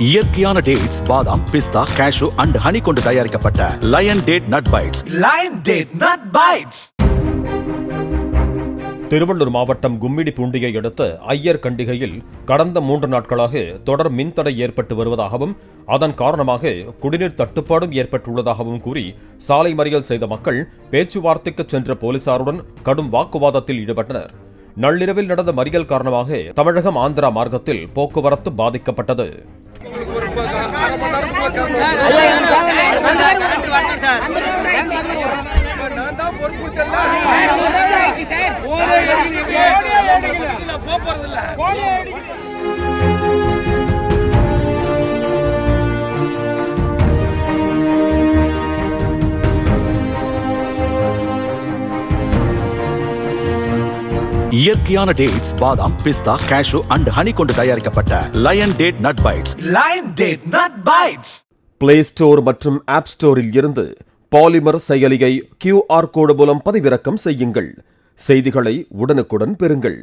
இயற்கையான டேட்ஸ், பாதாம், பிஸ்தா, cash and honey கொண்டு தயாரிக்கப்பட்ட lion date nut bites. Lion date nut bites. Thiruvallur மாவட்டம் கும்மிடிப்பூண்டியை அடுத்த ஐயர் கண்டிகையில் கடந்த 3 நாட்களாக தொடர் மின்தடை ஏற்பட்டு வருவதாகவும் அதன் காரணமாக குடிநீர் தட்டுப்பாடும் ஏற்பட்டுள்ளதாகவும் கூறி சாலை மறியல் செய்த மக்கள் பேச்சுவார்த்தைக்கு சென்ற போலீசாருடன் கடும் வாக்குவாதத்தில் ஈடுபட்டனர். நள்ளிரவில் நடந்த மறியல் காரணமாக தமிழகம் ஆந்திரா மார்க்கத்தில் போக்குவரத்து பாதிக்கப்பட்டது. இயற்கையான டேட்ஸ், பாதாம், பிஸ்தா, கேஷு அண்ட் ஹனி கொண்டு தயாரிக்கப்பட்ட lion date nut bites. Lion date nut bites. Play store மற்றும் ஆப் ஸ்டோரில் இருந்து பாலிமர் செயலியை QR கோடு மூலம் பதிவிறக்கம் செய்யுங்கள். செய்திகளை உடனுக்குடன் பெறுங்கள்.